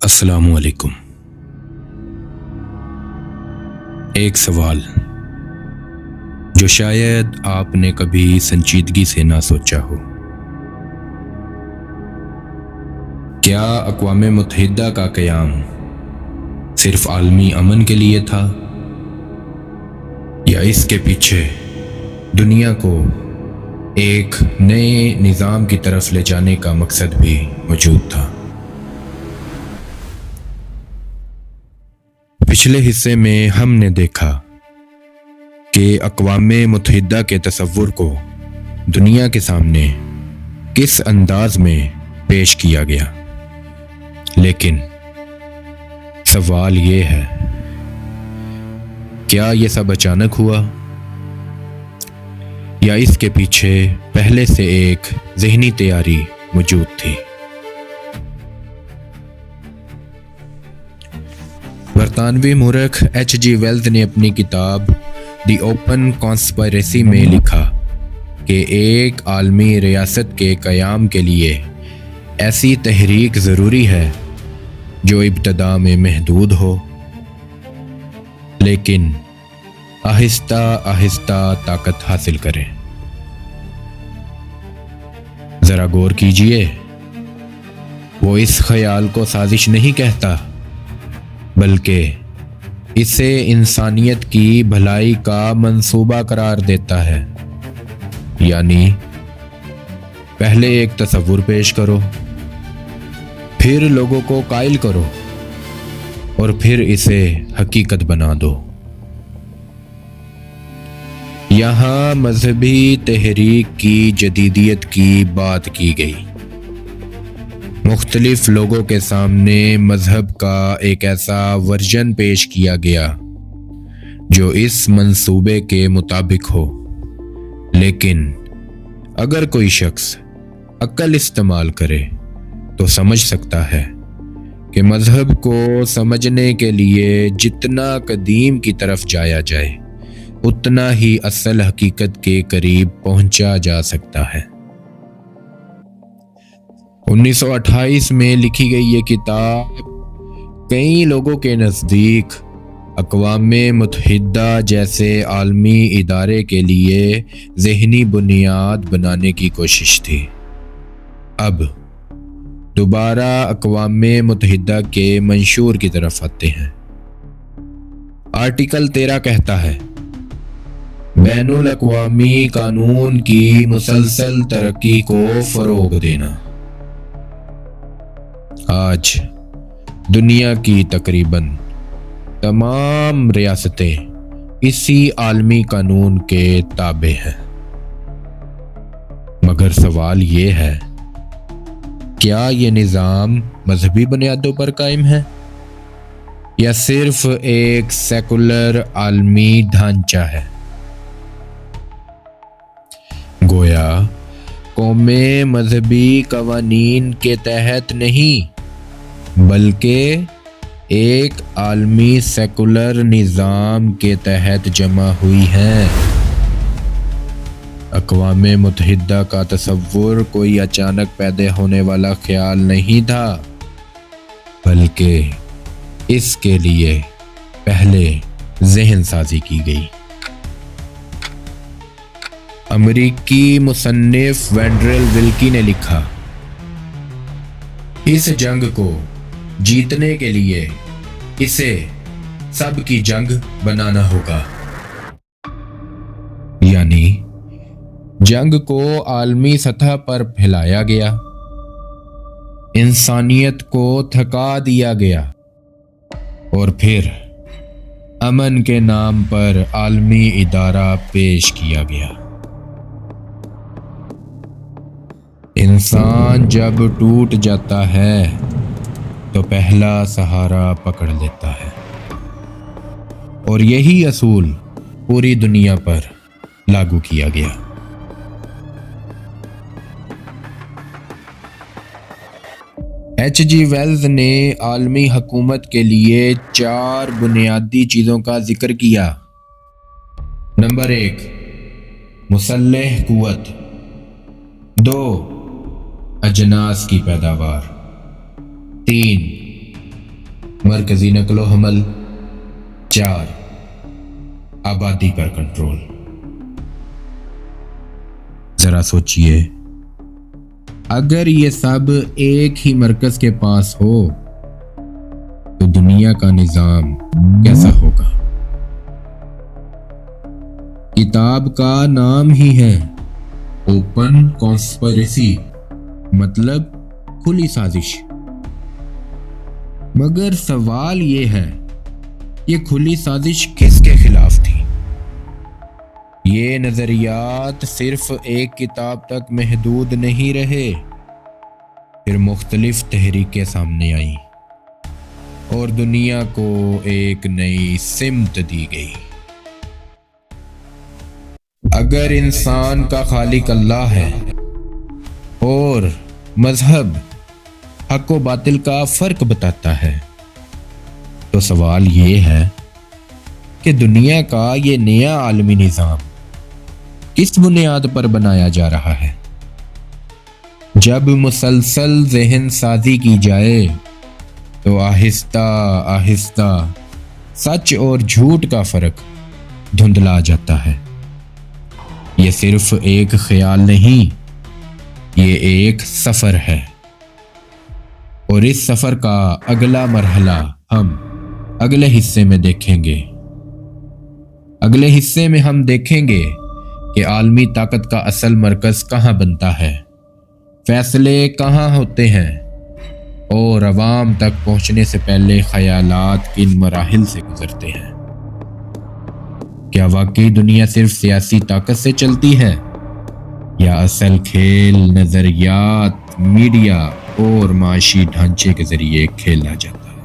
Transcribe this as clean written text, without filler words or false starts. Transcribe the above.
السلام علیکم۔ ایک سوال جو شاید آپ نے کبھی سنجیدگی سے نہ سوچا ہو، کیا اقوام متحدہ کا قیام صرف عالمی امن کے لیے تھا، یا اس کے پیچھے دنیا کو ایک نئے نظام کی طرف لے جانے کا مقصد بھی موجود تھا؟ پچھلے حصے میں ہم نے دیکھا کہ اقوام متحدہ کے تصور کو دنیا کے سامنے کس انداز میں پیش کیا گیا، لیکن سوال یہ ہے، کیا یہ سب اچانک ہوا، یا اس کے پیچھے پہلے سے ایک ذہنی تیاری موجود تھی؟ برطانوی مورخ H.G. ویلز نے اپنی کتاب دی اوپن کانسپائریسی میں لکھا کہ ایک عالمی ریاست کے قیام کے لیے ایسی تحریک ضروری ہے جو ابتدا میں محدود ہو، لیکن آہستہ آہستہ طاقت حاصل کرے۔ ذرا غور کیجئے، وہ اس خیال کو سازش نہیں کہتا، بلکہ اسے انسانیت کی بھلائی کا منصوبہ قرار دیتا ہے۔ یعنی پہلے ایک تصور پیش کرو، پھر لوگوں کو قائل کرو، اور پھر اسے حقیقت بنا دو۔ یہاں مذہبی تحریک کی جدیدیت کی بات کی گئی۔ مختلف لوگوں کے سامنے مذہب کا ایک ایسا ورژن پیش کیا گیا جو اس منصوبے کے مطابق ہو، لیکن اگر کوئی شخص عقل استعمال کرے تو سمجھ سکتا ہے کہ مذہب کو سمجھنے کے لیے جتنا قدیم کی طرف جایا جائے اتنا ہی اصل حقیقت کے قریب پہنچا جا سکتا ہے۔ 1928 میں لکھی گئی یہ کتاب کئی لوگوں کے نزدیک اقوام متحدہ جیسے عالمی ادارے کے لیے ذہنی بنیاد بنانے کی کوشش تھی۔ اب دوبارہ اقوام متحدہ کے منشور کی طرف آتے ہیں۔ آرٹیکل 13 کہتا ہے، بین الاقوامی قانون کی مسلسل ترقی کو فروغ دینا۔ آج دنیا کی تقریباً تمام ریاستیں اسی عالمی قانون کے تابع ہیں، مگر سوال یہ ہے، کیا یہ نظام مذہبی بنیادوں پر قائم ہے، یا صرف ایک سیکولر عالمی ڈھانچہ ہے؟ گویا قومیں مذہبی قوانین کے تحت نہیں، بلکہ ایک عالمی سیکولر نظام کے تحت جمع ہوئی ہیں۔ اقوام متحدہ کا تصور کوئی اچانک پیدا ہونے والا خیال نہیں تھا، بلکہ اس کے لیے پہلے ذہن سازی کی گئی۔ امریکی مصنف وینڈرل ولکی نے لکھا، اس جنگ کو جیتنے کے لیے اسے سب کی جنگ بنانا ہوگا۔ یعنی جنگ کو عالمی سطح پر پھیلایا گیا، انسانیت کو تھکا دیا گیا، اور پھر امن کے نام پر عالمی ادارہ پیش کیا گیا۔ انسان جب ٹوٹ جاتا ہے تو پہلا سہارا پکڑ لیتا ہے، اور یہی اصول پوری دنیا پر لاگو کیا گیا۔ H.G. ویلز نے عالمی حکومت کے لیے 4 بنیادی چیزوں کا ذکر کیا۔ نمبر 1، مسلح قوت۔ 2، اجناس کی پیداوار۔ 3، مرکزی نقل و حمل 4 آبادی پر کنٹرول۔ ذرا سوچئے، اگر یہ سب ایک ہی مرکز کے پاس ہو تو دنیا کا نظام کیسا ہوگا؟ کتاب کا نام ہی ہے اوپن کانسپریسی، مطلب کھلی سازش۔ مگر سوال یہ ہے، یہ کھلی سازش کس کے خلاف تھی؟ یہ نظریات صرف ایک کتاب تک محدود نہیں رہے، پھر مختلف تحریکیں سامنے آئیں اور دنیا کو ایک نئی سمت دی گئی۔ اگر انسان کا خالق اللہ ہے اور مذہب حق و باطل کا فرق بتاتا ہے، تو سوال یہ ہے کہ دنیا کا یہ نیا عالمی نظام کس بنیاد پر بنایا جا رہا ہے؟ جب مسلسل ذہن سازی کی جائے تو آہستہ آہستہ سچ اور جھوٹ کا فرق دھندلا جاتا ہے۔ یہ صرف ایک خیال نہیں، یہ ایک سفر ہے، اور اس سفر کا اگلا مرحلہ ہم اگلے حصے میں دیکھیں گے۔ اگلے حصے میں ہم دیکھیں گے کہ عالمی طاقت کا اصل مرکز کہاں بنتا ہے، فیصلے کہاں ہوتے ہیں، اور عوام تک پہنچنے سے پہلے خیالات کن مراحل سے گزرتے ہیں۔ کیا واقعی دنیا صرف سیاسی طاقت سے چلتی ہے، یا اصل کھیل نظریات، میڈیا اور معاشی ڈھانچے کے ذریعے کھیلا جاتا ہے؟